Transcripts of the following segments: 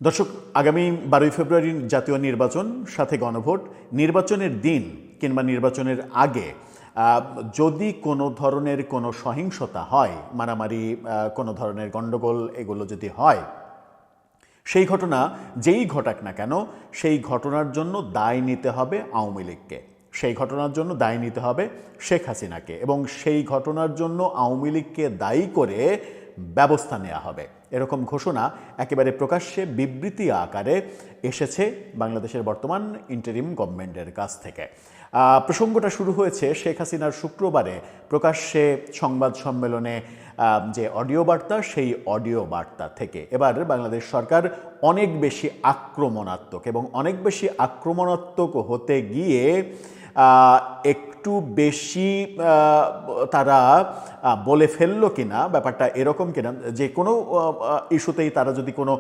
দর্শক, আগামী 12ই ফেব্রুয়ারি জাতীয় নির্বাচন, সাথে গণভোট। নির্বাচনের দিন কিংবা নির্বাচনের আগে যদি কোনো ধরনের কোনো সহিংসতা হয়, মারামারি, কোনো ধরনের গণ্ডগোল এগুলো যদি হয়, সেই ঘটনা যেই ঘটাক না কেন, সেই ঘটনার জন্য দায় নিতে হবে আওয়ামী লীগকে, সেই ঘটনার জন্য দায় নিতে হবে শেখ হাসিনাকে, এবং সেই ঘটনার জন্য আওয়ামী লীগকে দায়ী করে ব্যবস্থা নেওয়া হবে, এরকম ঘোষণা একেবারে প্রকাশ্যে বিবৃতি আকারে এসেছে বাংলাদেশের বর্তমান ইন্টারিম গভর্নমেন্টের কাছ থেকে। প্রসঙ্গটা শুরু হয়েছে শেখ হাসিনার শুক্রবারে প্রকাশ্যে সংবাদ সম্মেলনে যে অডিও বার্তা, সেই অডিও বার্তা থেকে। এবার বাংলাদেশ সরকার অনেক বেশি আক্রমণাত্মক, এবং অনেক বেশি আক্রমণাত্মক হতে গিয়ে একটু বেশি তারা বলে ফেললো কিনা, ব্যাপারটা এরকম কিনা, যে কোনো ইস্যুতেই তারা যদি কোনো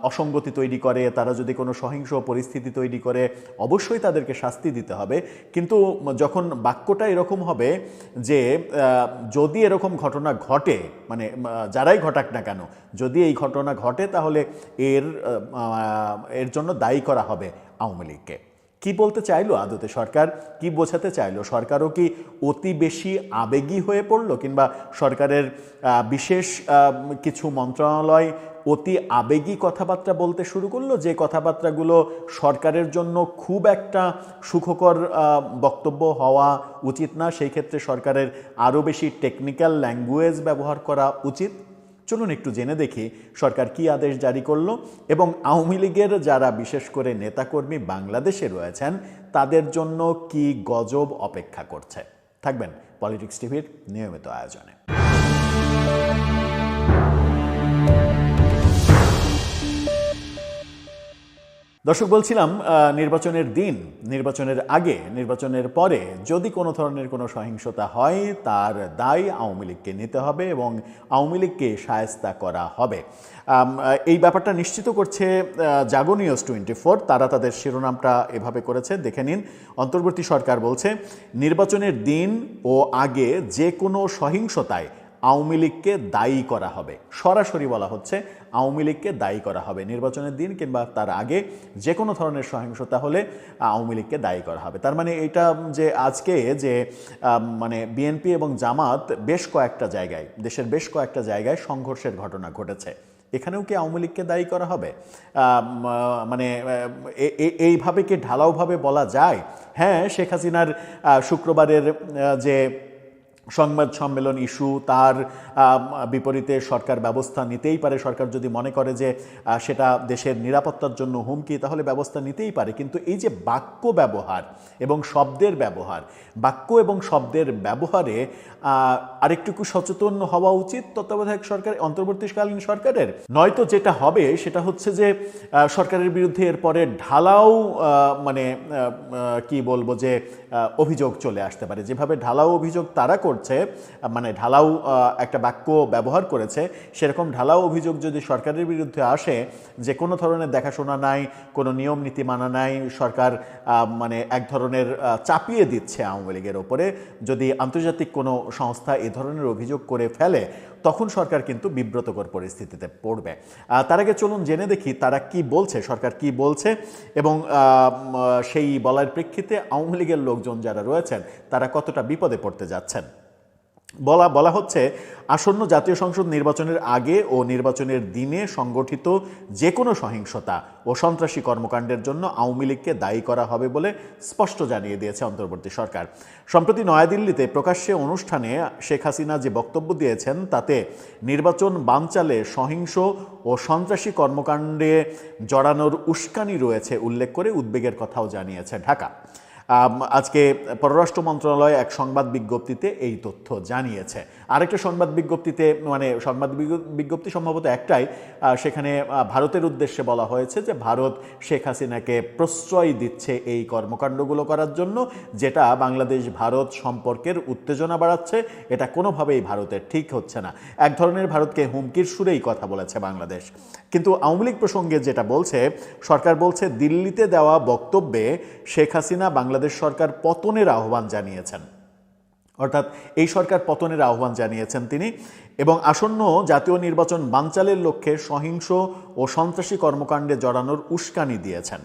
অসঙ্গতি তৈরি করে, তারা যদি কোনো সহিংস পরিস্থিতি তৈরি করে, অবশ্যই তাদেরকে শাস্তি দিতে হবে। কিন্তু যখন বাক্যটা এরকম হবে যে যদি এরকম ঘটনা ঘটে, মানে যারাই ঘটাক না কেন, যদি এই ঘটনা ঘটে, তাহলে এর জন্য দায়ী করা হবে আওয়ামী লীগকে। কি বলতে চাইলো আদতে সরকার? কি বোঝাতে চাইলো? সরকারও কি অতি বেশি আবেগী হয়ে পড়লো, কিংবা সরকারের বিশেষ কিছু মন্ত্রণালয় অতি আবেগী কথাবার্তা বলতে শুরু করলো, যে কথাবার্তাগুলো সরকারের জন্য খুব একটা সুখকর বক্তব্য হওয়া উচিত না? সেই ক্ষেত্রে সরকারের আরও বেশি টেকনিক্যাল ল্যাঙ্গুয়েজ ব্যবহার করা উচিত। চলুন একটু জেনে দেখি সরকার কি আদেশ জারি করলো, এবং আওয়ামী লীগের যারা বিশেষ করে নেতাকর্মী বাংলাদেশে রয়েছেন তাদের জন্য কি গজব অপেক্ষা করছে। থাকবেন পলিটিক্স টিভির নিয়মিত আয়োজনে। দর্শক, বলছিলাম নির্বাচনের দিন, নির্বাচনের আগে, নির্বাচনের পরে যদি কোনো ধরনের কোনো সহিংসতা হয়, তার দায় আওয়ামী লীগকে নিতে হবে এবং আওয়ামী লীগকে শায়েস্তা করা হবে। এই ব্যাপারটা নিশ্চিত করছে জাগো নিউজ 24। তারা তাদের শিরোনামটা এভাবে করেছে, দেখে নিন। অন্তর্বর্তী সরকার বলছে, নির্বাচনের দিন ও আগে যে কোনো সহিংসতায় আওয়ামী লীগকে দায়ী করা হবে। সরাসরি বলা হচ্ছে আওয়ামী লীগকে দায়ী করা হবে। নির্বাচনের দিন কিংবা তার আগে যে কোনো ধরনের সহিংসতা হলে আওয়ামী লীগকে দায়ী করা হবে। তার মানে এটা যে আজকে যে মানে বিএনপি এবং জামাত বেশ কয়েকটা জায়গায়, দেশের বেশ কয়েকটা জায়গায় সংঘর্ষের ঘটনা ঘটেছে, এখানেও কি আওয়ামী লীগকে দায়ী করা হবে? মানে এইভাবে কি ঢালাওভাবে বলা যায়? হ্যাঁ, শেখ হাসিনার শুক্রবারের যে সংবাদ সম্মেলন ইস্যু, তার বিপরীতে সরকার ব্যবস্থা নিতেই পারে। সরকার যদি মনে করে যে সেটা দেশের নিরাপত্তার জন্য হুমকি, তাহলে ব্যবস্থা নিতেই পারে। কিন্তু এই যে বাক্য ব্যবহার এবং শব্দের ব্যবহার, বাক্য এবং শব্দের ব্যবহারে আরেকটুকু সচেতন হওয়া উচিত তত্ত্বাবধায়ক সরকার, অন্তর্বর্তীকালীন সরকারের। নয়তো যেটা হবে সেটা হচ্ছে যে সরকারের বিরুদ্ধে এরপরে ঢালাও মানে কি বলবো, যে অভিযোগ চলে আসতে পারে। যেভাবে ঢালাও অভিযোগ তারা করছে, মানে ঢালাও একটা বাক্য ব্যবহার করেছে, সেরকম ঢালাও অভিযোগ যদি সরকারের বিরুদ্ধে আসে যে কোনো ধরনের দেখাশোনা নাই, কোনো নিয়ম নীতি মানা নাই, সরকার মানে এক ধরনের চাপিয়ে দিচ্ছে আওয়ামী লীগের ওপরে, যদি আন্তর্জাতিক কোনো সংস্থা এ ধরনের অভিযোগ করে ফেলে, তখন সরকার কিন্তু বিব্রতকর পরিস্থিতিতে পড়বে। তার আগে চলুন জেনে দেখি তারা কি বলছে, সরকার কি বলছে, এবং সেই বলার প্রেক্ষিতে আওয়ামী লীগের লোকজন যারা রয়েছেন তারা কতটা বিপদে পড়তে যাচ্ছেন। বলা হচ্ছে, আসন্ন জাতীয় সংসদ নির্বাচনের আগে ও নির্বাচনের দিনে সংগঠিত যে কোনো সহিংসতা ও সন্ত্রাসী কর্মকাণ্ডের জন্য আওয়ামী লীগকে দায়ী করা হবে বলে স্পষ্ট জানিয়ে দিয়েছে অন্তর্বর্তী সরকার। সম্প্রতি নয়াদিল্লিতে প্রকাশ্যে অনুষ্ঠানে শেখ হাসিনা যে বক্তব্য দিয়েছেন, তাতে নির্বাচন বানচালে সহিংস ও সন্ত্রাসী কর্মকাণ্ডে জড়ানোর উস্কানি রয়েছে উল্লেখ করে উদ্বেগের কথাও জানিয়েছে ঢাকা। আজকে পররাষ্ট্র মন্ত্রণালয় এক সংবাদ বিজ্ঞপ্তিতে এই তথ্য জানিয়েছে। আরেকটা সংবাদ বিজ্ঞপ্তিতে, মানে সংবাদ বিজ্ঞপ্তি সম্ভবত একটাই, সেখানে ভারতের উদ্দেশ্যে বলা হয়েছে যে ভারত শেখ হাসিনাকে প্রশ্রয় দিচ্ছে এই কর্মকাণ্ডগুলো করার জন্য, যেটা বাংলাদেশ ভারত সম্পর্কের উত্তেজনা বাড়াচ্ছে। এটা কোনোভাবেই ভারতের ঠিক হচ্ছে না। এক ধরনের ভারতকে হুমকির সুরেই কথা বলেছে বাংলাদেশ। কিন্তু আওয়ামী লীগ প্রসঙ্গে যেটা বলছে, সরকার বলছে, দিল্লিতে দেওয়া বক্তব্যে শেখ হাসিনা বাংলাদেশ সরকার পতনের আহ্বান জানিয়েছেন। অর্থাৎ এই সরকার পতনের আহ্বান জানিয়েছেন তিনি। এবং আসন্ন জাতীয় নির্বাচন বানচালের লক্ষ্যে সহিংস ও সন্ত্রাসী কর্মকাণ্ডে জড়ানোর উস্কানি দিয়েছেন।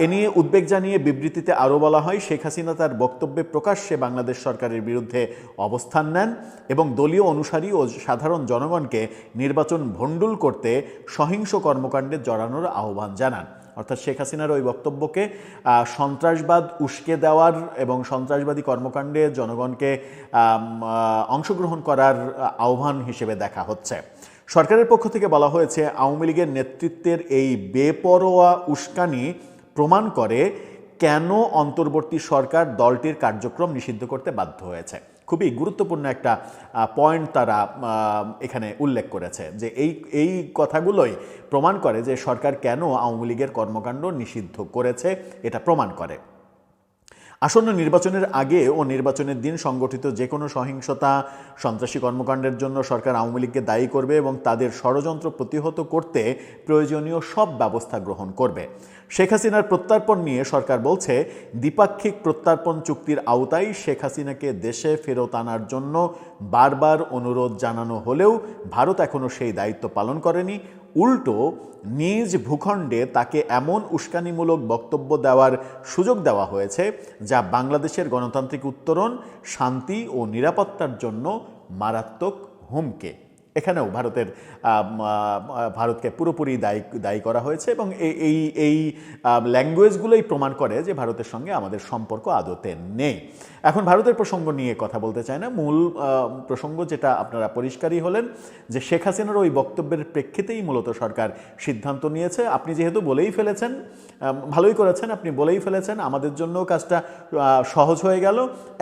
এ নিয়ে উদ্বেগ জানিয়ে বিবৃতিতে আরও বলা হয়, শেখ হাসিনা তার বক্তব্যে প্রকাশ্যে বাংলাদেশ সরকারের বিরুদ্ধে অবস্থান নেন এবং দলীয় অনুসারী ও সাধারণ জনগণকে নির্বাচন ভণ্ডুল করতে সহিংস কর্মকাণ্ডে জড়ানোর আহ্বান জানান। অর্থাৎ শেখ হাসিনার ওই বক্তব্যকে সন্ত্রাসবাদ উস্কে দেওয়ার এবং সন্ত্রাসবাদী কর্মকাণ্ডে জনগণকে অংশগ্রহণ করার আহ্বান হিসেবে দেখা হচ্ছে। সরকারের পক্ষ থেকে বলা হয়েছে, আওয়ামী লীগের নেতৃত্বের এই বেপরোয়া উস্কানি প্রমাণ করে কেন অন্তর্বর্তী সরকার দলটির কার্যক্রম নিষিদ্ধ করতে বাধ্য হয়েছে। খুবই গুরুত্বপূর্ণ একটা পয়েন্ট তারা এখানে উল্লেখ করেছে, যে এই কথাগুলোই প্রমাণ করে যে সরকার কেন আওয়ামী লীগের কর্মকাণ্ড নিষিদ্ধ করেছে, এটা প্রমাণ করে। আসন্ন নির্বাচনের আগে ও নির্বাচনের দিন সংগঠিত যে কোনো সহিংসতা, সন্ত্রাসী কর্মকাণ্ডের জন্য সরকার আওয়ামী লীগকে দায়ী করবে এবং তাদের ষড়যন্ত্র প্রতিহত করতে প্রয়োজনীয় সব ব্যবস্থা গ্রহণ করবে। শেখ হাসিনার প্রত্যর্পণ নিয়ে সরকার বলছে, দ্বিপাক্ষিক প্রত্যর্পণ চুক্তির আওতায় শেখ হাসিনাকে দেশে ফেরত আনার জন্য বারবার অনুরোধ জানানো হলেও ভারত এখনও সেই দায়িত্ব পালন করেনি। উল্টো নিজ ভূখণ্ডে তাকে এমন উস্কানিমূলক বক্তব্য দেওয়ার সুযোগ দেওয়া হয়েছে যা বাংলাদেশের গণতান্ত্রিক উত্তরণ, শান্তি ও নিরাপত্তার জন্য মারাত্মক হুমকি। এখানেও ভারতকে পুরোপুরি দায়ী করা হয়েছে এবং এই ল্যাঙ্গুয়েজগুলোই প্রমাণ করে যে ভারতের সঙ্গে আমাদের সম্পর্ক আদতে নেই। এখন ভারতের প্রসঙ্গ নিয়ে কথা বলতে চাই না, মূল প্রসঙ্গ যেটা আপনারা পরিষ্কারই হলেন যে শেখ হাসিনার ওই বক্তব্যের প্রেক্ষিতেই মূলত সরকার সিদ্ধান্ত নিয়েছে। আপনি যেহেতু বলেই ফেলেছেন, ভালোই করেছেন, আপনি বলেই ফেলেছেন, আমাদের জন্য কাজটা সহজ হয়ে গেল।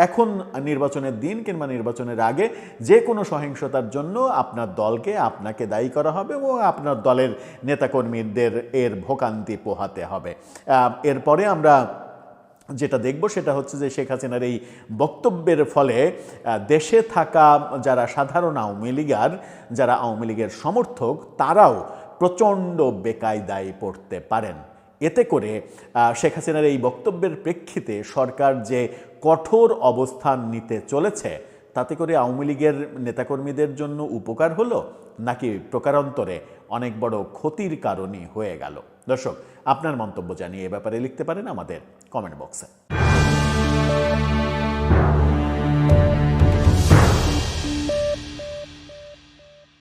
এখন নির্বাচনের দিন কিংবা নির্বাচনের আগে যে কোনো সহিংসতার জন্য আপনার দলকে, আপনাকে দায়ী করা হবে এবং আপনার দলের নেতাকর্মীদের এর ভোগান্তি পোহাতে হবে। এরপরে আমরা যেটা দেখব সেটা হচ্ছে যে শেখ হাসিনার এই বক্তব্যের ফলে দেশে থাকা যারা সাধারণ আওয়ামী লীগার, যারা আওয়ামী লীগের সমর্থক, তারাও প্রচণ্ড বেকায়দায় পড়তে পারেন। এতে করে শেখ হাসিনার এই বক্তব্যের প্রেক্ষিতে সরকার যে কঠোর অবস্থান নিতে চলেছে, তাতে করে আওয়ামী লীগের নেতাকর্মীদের জন্য উপকার হলো নাকি প্রকারান্তরে অনেক বড় ক্ষতির কারণই হয়ে গেল? দর্শক, আপনার মন্তব্য জানিয়ে এ ব্যাপারে লিখতে পারেন আমাদের কমেন্ট বক্সে।